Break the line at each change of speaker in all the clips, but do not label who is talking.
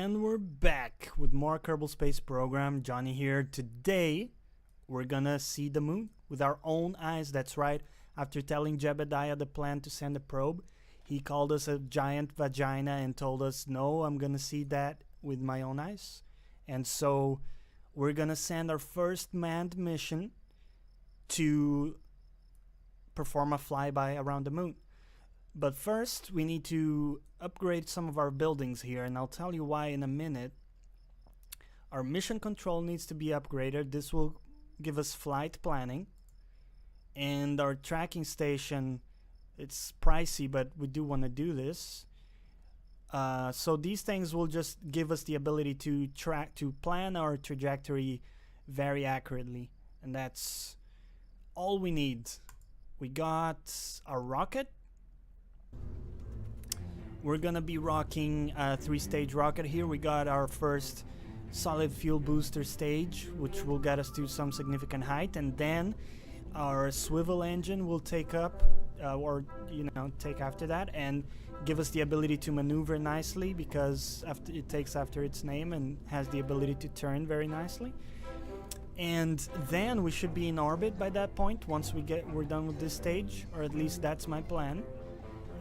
And we're back with more Kerbal Space Program. Jonny here. Today, we're gonna see the moon with our own eyes. That's right. After telling Jebediah the plan to send a probe, he called us a giant vagina and told us, no, I'm gonna see that with my own eyes. And so, we're gonna send our first manned mission to perform a flyby around the moon. But first, we need to upgrade some of our buildings here, and I'll tell you why in a minute. Our mission control needs to be upgraded. This will give us flight planning. And our tracking station, it's pricey, but we do want to do this. So these things will just give us the ability to plan our trajectory very accurately. And that's all we need. We got our rocket. We're gonna be rocking a 3-stage rocket here. We got our first solid fuel booster stage, which will get us to some significant height, and then our swivel engine will take up, take after that, and give us the ability to maneuver nicely, because it takes after its name and has the ability to turn very nicely. And then we should be in orbit by that point once we're done with this stage, or at least that's my plan.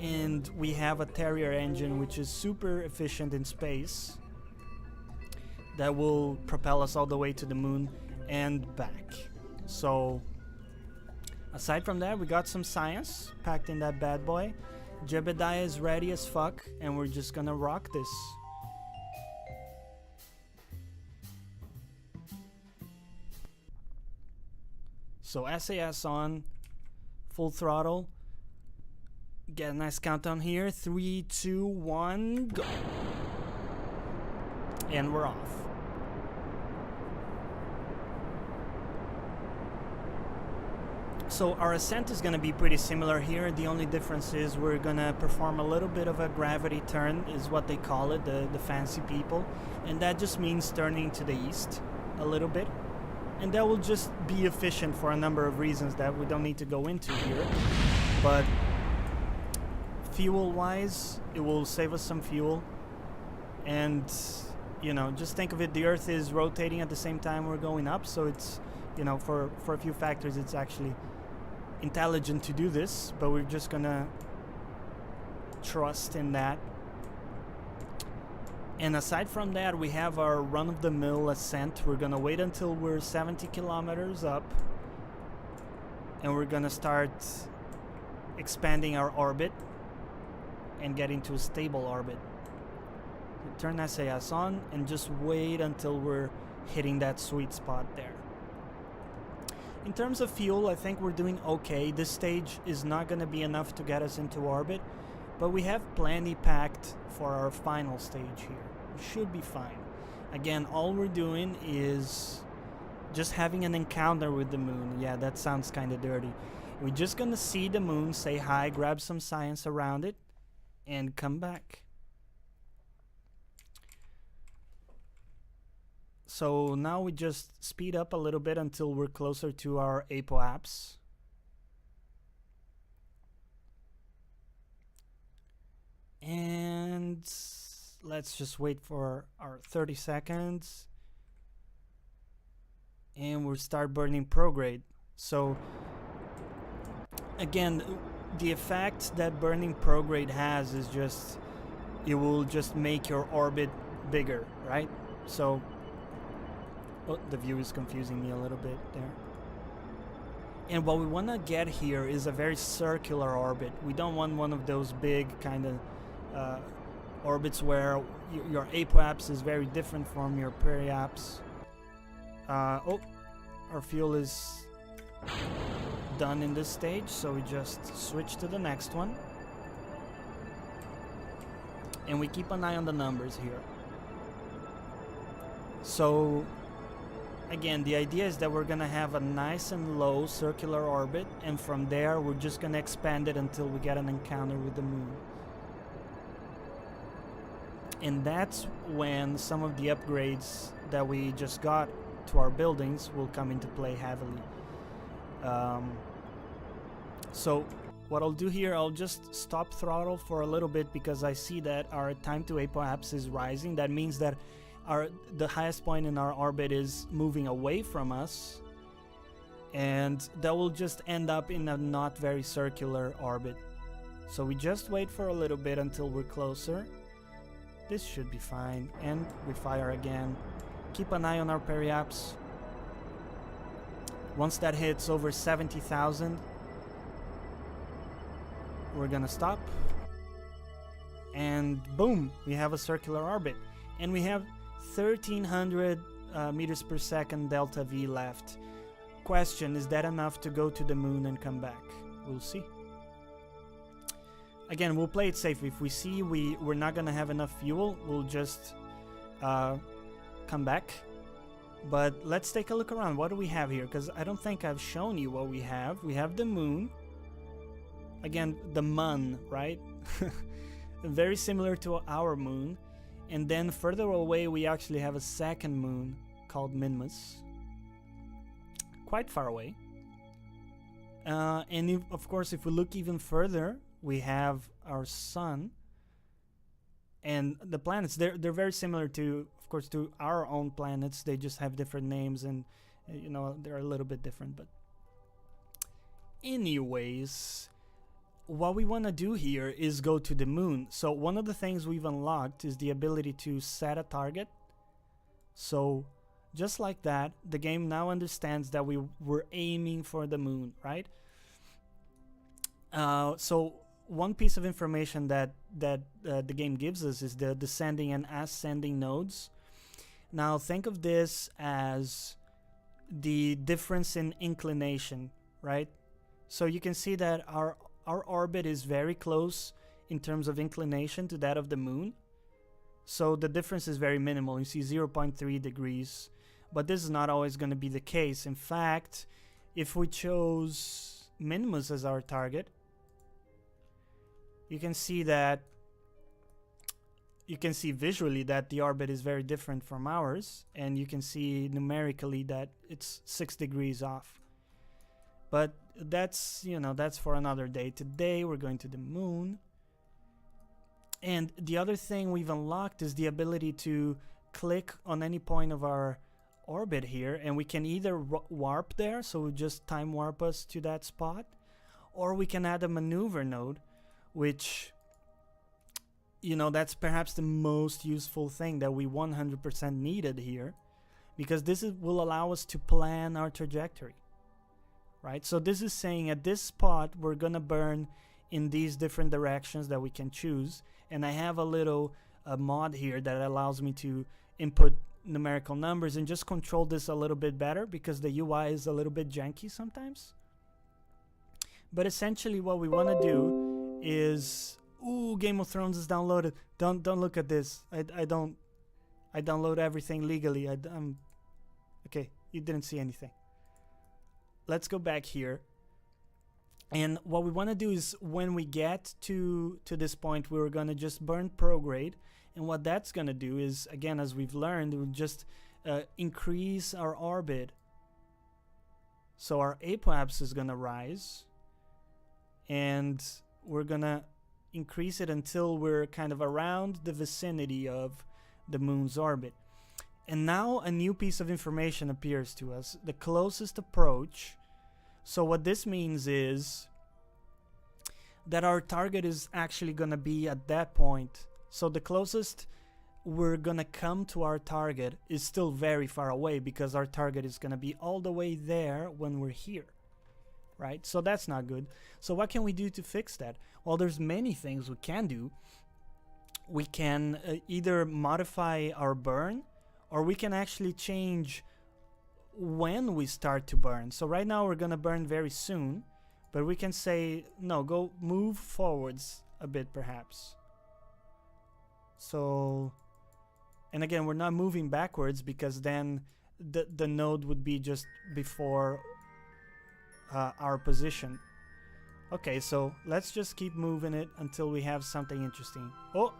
And we have a Terrier engine which is super efficient in space that will propel us all the way to the moon and back. So aside from that, we got some science packed in that bad boy. Jebediah is ready as fuck, and we're just gonna rock this. So SAS on, full throttle. Get a nice countdown here. 3, 2, 1, go. And we're off. So our ascent is going to be pretty similar here. The only difference is we're going to perform a little bit of a gravity turn, is what they call it, the fancy people. And that just means turning to the east a little bit. And that will just be efficient for a number of reasons that we don't need to go into here. But fuel-wise, it will save us some fuel. And, just think of it, the Earth is rotating at the same time we're going up, so it's, for a few factors, it's actually intelligent to do this, but we're just gonna trust in that. And aside from that, we have our run-of-the-mill ascent. We're gonna wait until we're 70 kilometers up, and we're gonna start expanding our orbit and get into a stable orbit. So turn SAS on and just wait until we're hitting that sweet spot there. In terms of fuel, I think we're doing okay. This stage is not going to be enough to get us into orbit, but we have plenty packed for our final stage here. We should be fine. Again, all we're doing is just having an encounter with the moon. Yeah, that sounds kind of dirty. We're just going to see the moon, say hi, grab some science around it, and come back. So now we just speed up a little bit until we're closer to our apoapse. And let's just wait for our 30 seconds. And we'll start burning prograde. So again, the effect that burning prograde has is just, it will just make your orbit bigger, right? So, the view is confusing me a little bit there. And what we want to get here is a very circular orbit. We don't want one of those big kind of orbits where your apoapse is very different from your periapse. Our fuel is done in this stage, so we just switch to the next one, and we keep an eye on the numbers here. So again, the idea is that we're gonna have a nice and low circular orbit, and from there we're just gonna expand it until we get an encounter with the moon. And that's when some of the upgrades that we just got to our buildings will come into play heavily. So what I'll do here, I'll just stop throttle for a little bit because I see that our time to apoapsis is rising. That means that the highest point in our orbit is moving away from us, and that will just end up in a not very circular orbit. So we just wait for a little bit until we're closer. This should be fine, and we fire again. Keep an eye on our periaps. Once that hits over 70,000, we're gonna stop, and boom, we have a circular orbit, and we have 1300 meters per second delta V left. Question, is that enough to go to the moon and come back? We'll see. Again, we'll play it safe. If we see we're not gonna have enough fuel, we'll just come back. But let's take a look around. What do we have here? Because I don't think I've shown you what we have. We have the moon. Again, the mun, right? Very similar to our moon. And then further away, we actually have a second moon called Minmus. Quite far away. And if, of course, if we look even further, we have our sun. And the planets, they're very similar to, of course, to our own planets. They just have different names, and you know, they're a little bit different. But anyways, what we want to do here is go to the moon. So one of the things we've unlocked is the ability to set a target. So just like that, the game now understands that we were aiming for the moon, right? So one piece of information that the game gives us is the descending and ascending nodes. Now think of this as the difference in inclination, right? So you can see that our orbit is very close in terms of inclination to that of the moon. So the difference is very minimal. You see 0.3 degrees. But this is not always going to be the case. In fact, if we chose Minmus as our target, you can see visually that the orbit is very different from ours, and you can see numerically that it's 6 degrees off. But that's, you know, that's for another day. Today we're going to the moon. And the other thing we've unlocked is the ability to click on any point of our orbit here, and we can either warp there, so we just time warp us to that spot, or we can add a maneuver node, which, you know, that's perhaps the most useful thing that we 100% needed here, because this will allow us to plan our trajectory, right? So this is saying at this spot we're gonna burn in these different directions that we can choose, and I have a little mod here that allows me to input numerical numbers and just control this a little bit better, because the UI is a little bit janky sometimes. But essentially what we want to do is, ooh, Game of Thrones is downloaded. Don't look at this. I download everything legally. Okay, you didn't see anything. Let's go back here. And what we want to do is, when we get to this point, we're going to just burn prograde. And what that's going to do is, again, as we've learned, it will just increase our orbit. So our apoapsis is going to rise. And we're going to increase it until we're kind of around the vicinity of the moon's orbit. And now a new piece of information appears to us. The closest approach. So what this means is that our target is actually going to be at that point. So the closest we're going to come to our target is still very far away, because our target is going to be all the way there when we're here, right? So that's not good. So what can we do to fix that? Well, there's many things we can do. We can either modify our burn, or we can actually change when we start to burn. So right now we're going to burn very soon, but we can say, no, go move forwards a bit perhaps. So, and again, we're not moving backwards, because then the node would be just before our position. Okay, so let's just keep moving it until we have something interesting. Oh,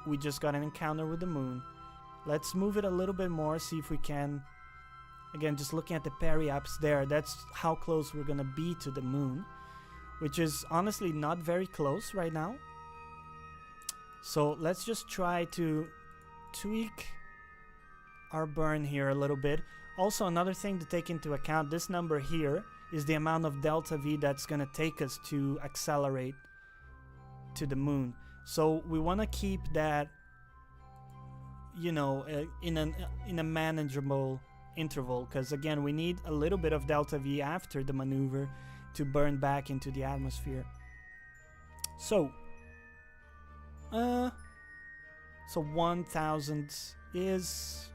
we just got an encounter with the moon. Let's move it a little bit more, see if we can. Again, just looking at the periaps there, that's how close we're gonna be to the moon. which is honestly not very close right now. So let's just try to tweak our burn here a little bit. Also, another thing to take into account, this number here is the amount of delta V that's going to take us to accelerate to the moon. So we want to keep that, you know, in a manageable interval, because again, we need a little bit of delta V after the maneuver to burn back into the atmosphere. So 1000 is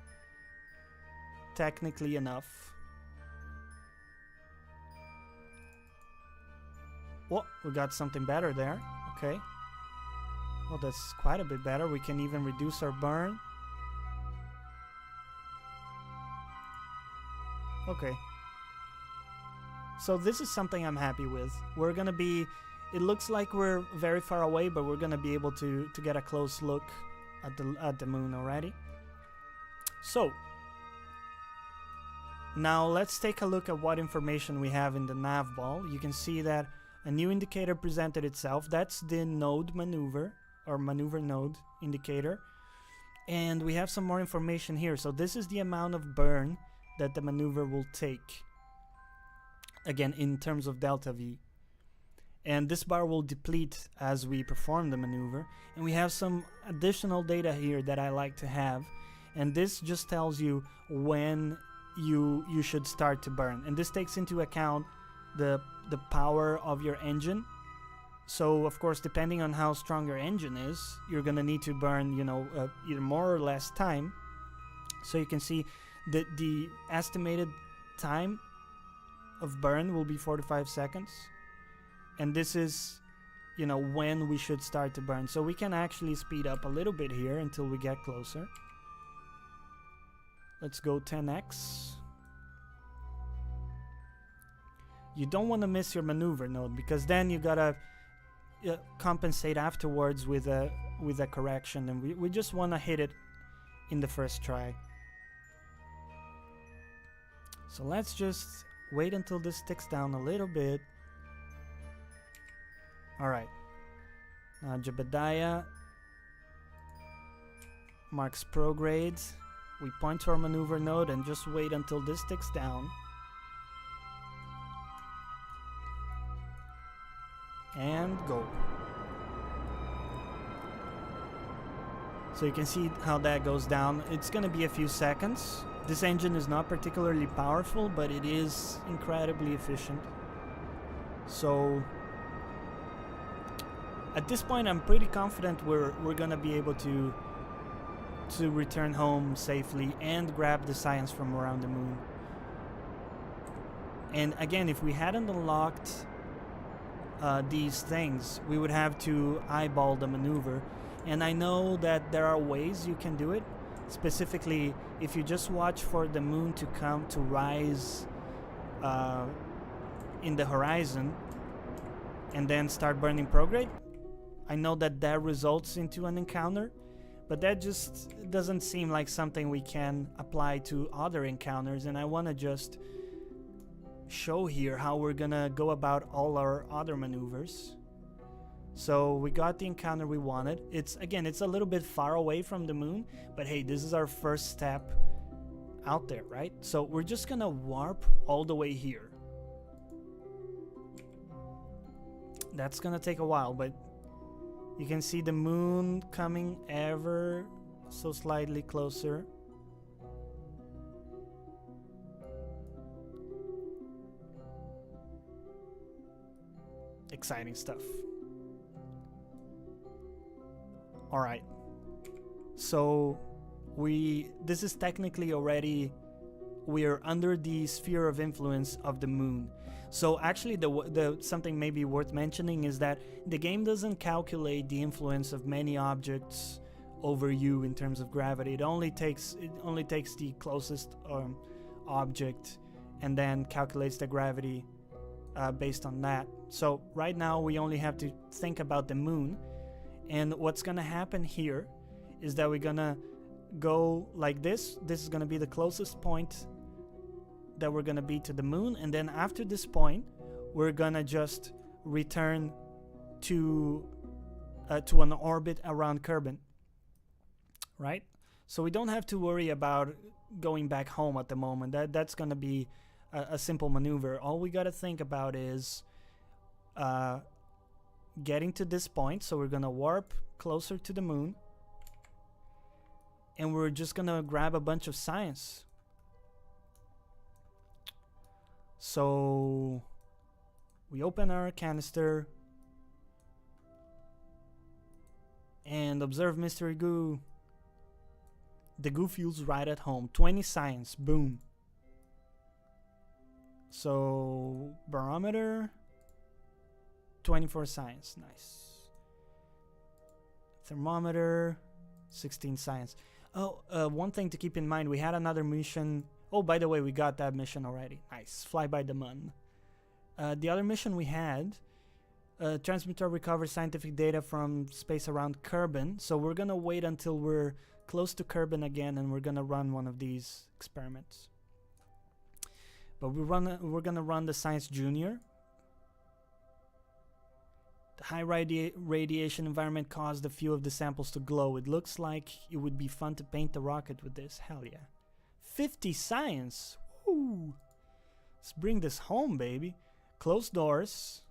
technically enough. Oh, we got something better there. Okay. Oh, that's quite a bit better. We can even reduce our burn. Okay. So this is something I'm happy with. We're gonna be... It looks like we're very far away, but we're gonna be able to get a close look at the moon already. So now let's take a look at what information we have in the nav ball. You can see that a new indicator presented itself. That's the node maneuver, or maneuver node indicator. And we have some more information here. So this is the amount of burn that the maneuver will take. Again, in terms of delta V. And this bar will deplete as we perform the maneuver. And we have some additional data here that I like to have. And this just tells you when you should start to burn. And this takes into account the power of your engine. So of course, depending on how strong your engine is, you're gonna need to burn, you know, either more or less time. So you can see that the estimated time of burn will be 4 to 5 seconds. And this is, you know, when we should start to burn. So we can actually speed up a little bit here until we get closer. Let's go 10x. You don't want to miss your maneuver node, because then you gotta compensate afterwards with a correction, and we just want to hit it in the first try. So let's just wait until this ticks down a little bit. Alright, now Jebediah marks prograde. We point to our maneuver node and just wait until this ticks down. And go. So you can see how that goes down. It's gonna be a few seconds. This engine is not particularly powerful, but it is incredibly efficient. So at this point, I'm pretty confident we're gonna be able to return home safely and grab the science from around the moon. And again, if we hadn't unlocked these things, we would have to eyeball the maneuver. And I know that there are ways you can do it. Specifically, if you just watch for the moon to come to rise in the horizon and then start burning prograde. I know that that results into an encounter, but that just doesn't seem like something we can apply to other encounters, and I want to just show here how we're gonna go about all our other maneuvers. So we got the encounter we wanted. It's a little bit far away from the moon, but hey, this is our first step out there, right? So we're just gonna warp all the way here. That's gonna take a while, but you can see the moon coming ever so slightly closer. Exciting stuff. Alright. So this is technically already, we're under the sphere of influence of the moon. So actually the something maybe worth mentioning is that the game doesn't calculate the influence of many objects over you in terms of gravity. It only takes the closest object and then calculates the gravity based on that. So right now we only have to think about the moon, and what's gonna happen here is that we're gonna go like this. This is gonna be the closest point that we're gonna be to the moon, and then after this point we're gonna just return to an orbit around Kerbin, right? So we don't have to worry about going back home at the moment. That's gonna be a simple maneuver. All we gotta think about is getting to this point. So we're gonna warp closer to the moon, and we're just gonna grab a bunch of science. So we open our canister and observe mystery goo. The goo feels right at home. 20 science, boom. So barometer, 24 science, nice. Thermometer, 16 science. Oh, one thing to keep in mind, we had another mission. Oh, by the way, we got that mission already. Nice, fly by the moon. The other mission we had, transmitter recovers scientific data from space around Kerbin. So we're gonna wait until we're close to Kerbin again, and we're gonna run one of these experiments. But we're gonna run the Science Junior. The high radiation environment caused a few of the samples to glow. It looks like it would be fun to paint the rocket with this. Hell yeah. 50 science. Woo. Let's bring this home, baby. Closed doors.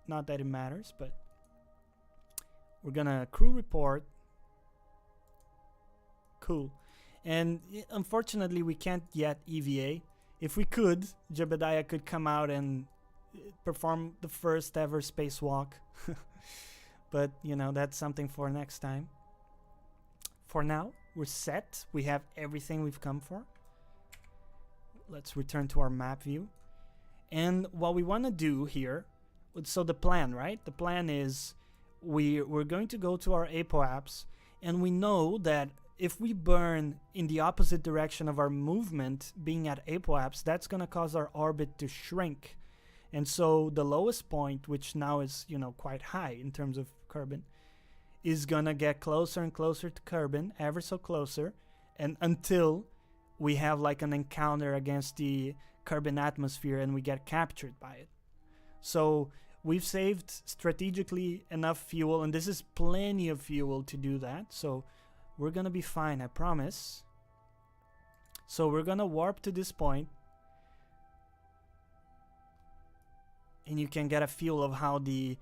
Not that it matters, but we're gonna crew report. Cool. And unfortunately, we can't yet EVA. If we could, Jebediah could come out and perform the first ever spacewalk. But, you know, that's something for next time. For now, we're set. We have everything we've come for. Let's return to our map view. And what we want to do here, so the plan, right? The plan is we're going to go to our apoapse, and we know that if we burn in the opposite direction of our movement, being at apoapse, that's going to cause our orbit to shrink. And so the lowest point, which now is, you know, quite high in terms of Kerbin, is going to get closer and closer to Kerbin, ever so closer, and until we have like an encounter against the Kerbin atmosphere and we get captured by it. So we've saved strategically enough fuel, and this is plenty of fuel to do that. So we're gonna be fine, I promise. So we're gonna warp to this point, and you can get a feel of how the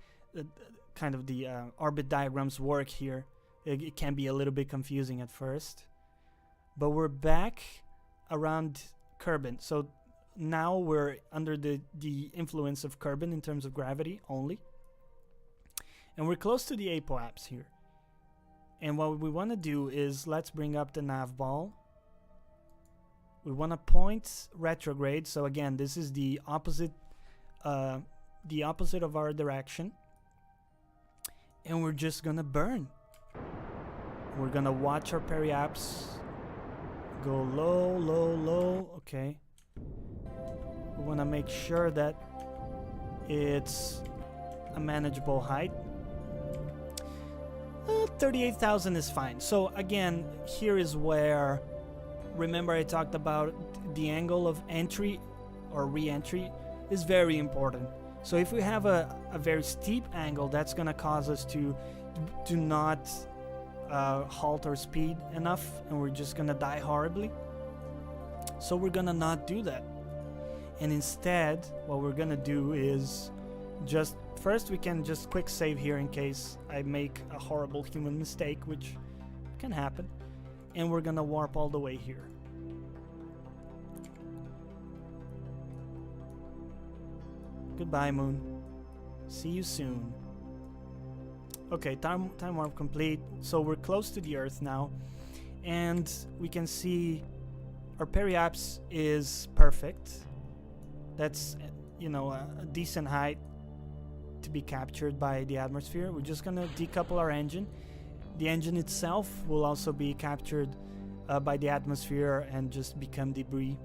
kind of the orbit diagrams work here. It can be a little bit confusing at first, but we're back around Kerbin. So now we're under the influence of Kerbin in terms of gravity only, and we're close to the apoapse here. And what we want to do is, let's bring up the nav ball. We want to point retrograde. So again, this is the opposite of our direction. And we're just gonna burn. We're gonna watch our periapse go low, low, low. Okay. We want to make sure that it's a manageable height. 38,000 is fine. So again, here is where, remember I talked about the angle of entry or re-entry is very important. So if we have a very steep angle, that's going to cause us to not halt our speed enough, and we're just going to die horribly. So we're going to not do that. And instead, what we're going to do is just first we can just quick save here in case I make a horrible human mistake, which can happen. And we're gonna warp all the way here. Goodbye, moon. See you soon. Okay, time warp complete. So we're close to the Earth now, and we can see our periapse is perfect. That's, you know, a decent height to be captured by the atmosphere. We're just gonna decouple our engine. The engine itself will also be captured by the atmosphere and just become debris.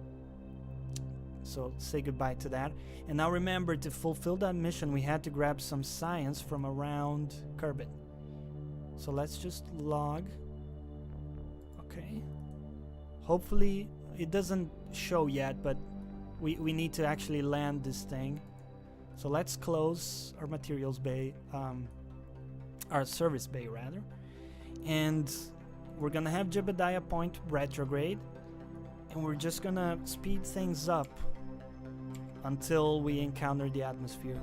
So say goodbye to that. And now remember, to fulfill that mission, we had to grab some science from around Kerbin. So let's just log. Okay. Hopefully it doesn't show yet, but we need to actually land this thing. So let's close our materials bay, our service bay rather, and we're gonna have Jebediah point retrograde, and we're just gonna speed things up until we encounter the atmosphere.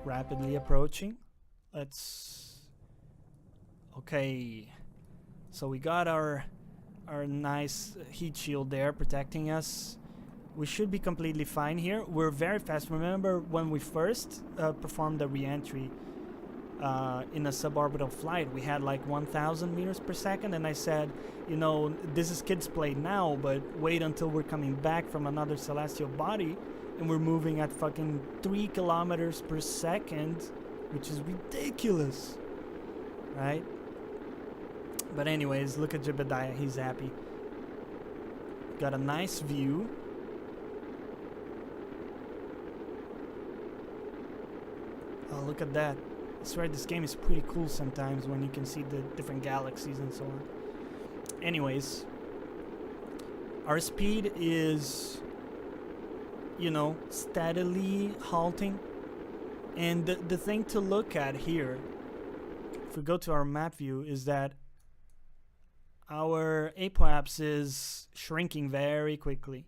Rapidly approaching. Okay, so we got our nice heat shield there protecting us. We should be completely fine here. We're very fast. Remember when we first performed the re-entry in a suborbital flight, we had like 1,000 meters per second, and I said, you know, this is kids play now, but wait until we're coming back from another celestial body and we're moving at fucking 3 kilometers per second, which is ridiculous, right? But anyways, look at Jebediah, he's happy. Got a nice view. Oh, look at that. I swear this game is pretty cool sometimes when you can see the different galaxies and so on. Anyways, our speed is, you know, steadily halting. And the thing to look at here, if we go to our map view, is that our apoapse is shrinking very quickly.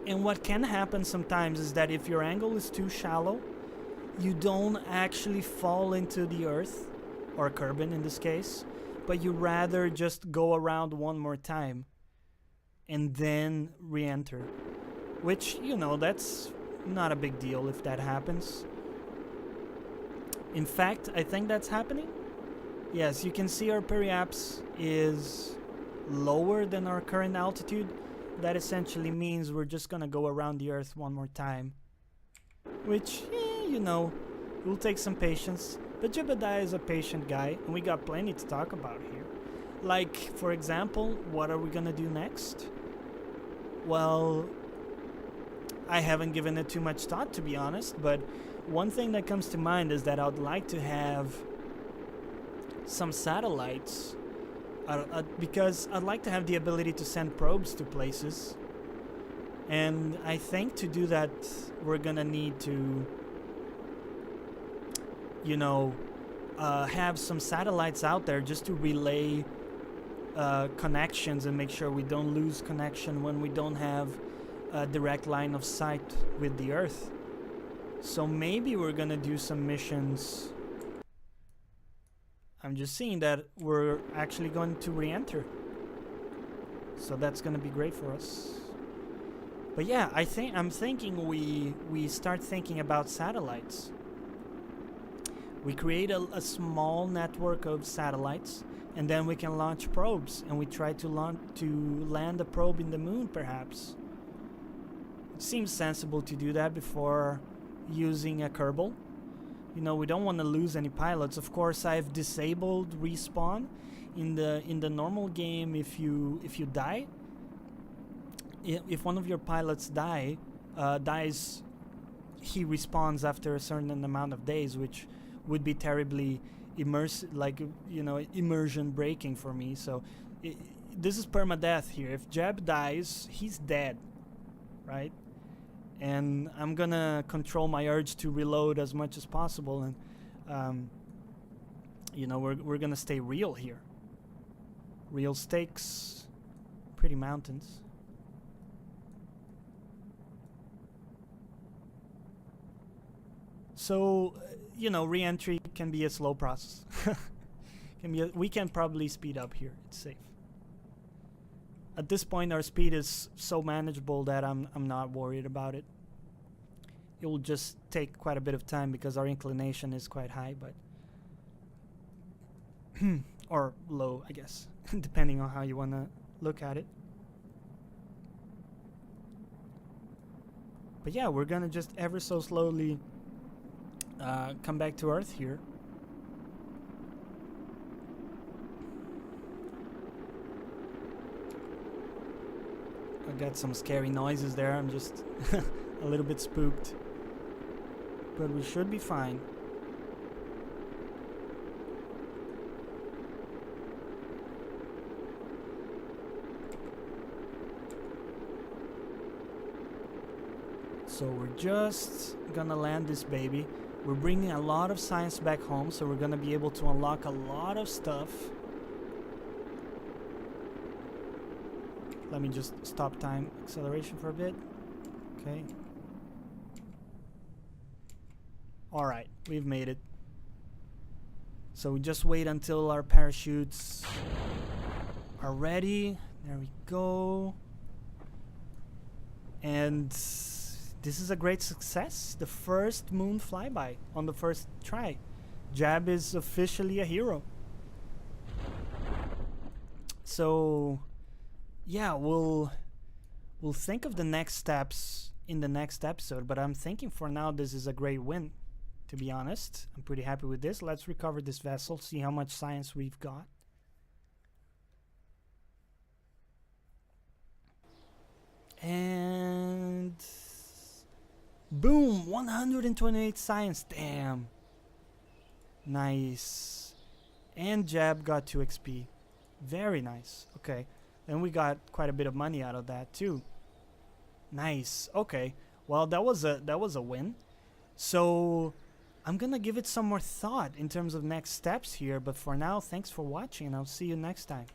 And what can happen sometimes is that if your angle is too shallow, you don't actually fall into the Earth, or Kerbin in this case, but you rather just go around one more time and then re-enter. Which, you know, that's not a big deal if that happens. In fact, I think that's happening. Yes, you can see our periapse is lower than our current altitude. That essentially means we're just gonna go around the Earth one more time. Which, you know, will take some patience. But Jebediah is a patient guy, and we got plenty to talk about here. Like, for example, what are we gonna do next? Well, I haven't given it too much thought, to be honest, but one thing that comes to mind is that I'd like to have some satellites, because I'd like to have the ability to send probes to places. And I think to do that, we're gonna need to, you know, have some satellites out there just to relay connections and make sure we don't lose connection when we don't have a direct line of sight with the Earth. So maybe we're gonna do some missions. I'm just seeing that we're actually going to re-enter. So that's gonna be great for us. But yeah, I'm thinking we start thinking about satellites. We create a small network of satellites, and then we can launch probes, and we try to land a probe in the moon, perhaps. It seems sensible to do that before using a Kerbal. You know, we don't want to lose any pilots. Of course, I've disabled respawn in the normal game. If you die, if one of your pilots dies, he respawns after a certain amount of days, which would be terribly immersion breaking for me. So this is permadeath here. If Jeb dies, he's dead, right? And I'm gonna control my urge to reload as much as possible, and you know, we're gonna stay real here. Real stakes, pretty mountains. So, you know, re-entry can be a slow process. We can probably speed up here. It's safe. At this point, our speed is so manageable that I'm not worried about it. It will just take quite a bit of time because our inclination is quite high, but or low, I guess, depending on how you want to look at it. But yeah, we're gonna just ever so slowly come back to Earth here. I got some scary noises there. I'm just a little bit spooked. But we should be fine. So we're just gonna land this baby. We're bringing a lot of science back home, so we're gonna be able to unlock a lot of stuff. Let me just stop time acceleration for a bit. Okay. Alright, we've made it. So we just wait until our parachutes are ready. There we go. And this is a great success. The first moon flyby on the first try. Jab is officially a hero. So yeah, we'll think of the next steps in the next episode, but I'm thinking for now this is a great win, to be honest. I'm pretty happy with this. Let's recover this vessel, see how much science we've got. And boom, 128 science. Damn. Nice. And Jab got 2 XP. Very nice. Okay. And we got quite a bit of money out of that too. Nice. Okay. Well, that was a win. So I'm gonna give it some more thought in terms of next steps here. But for now, thanks for watching, and I'll see you next time.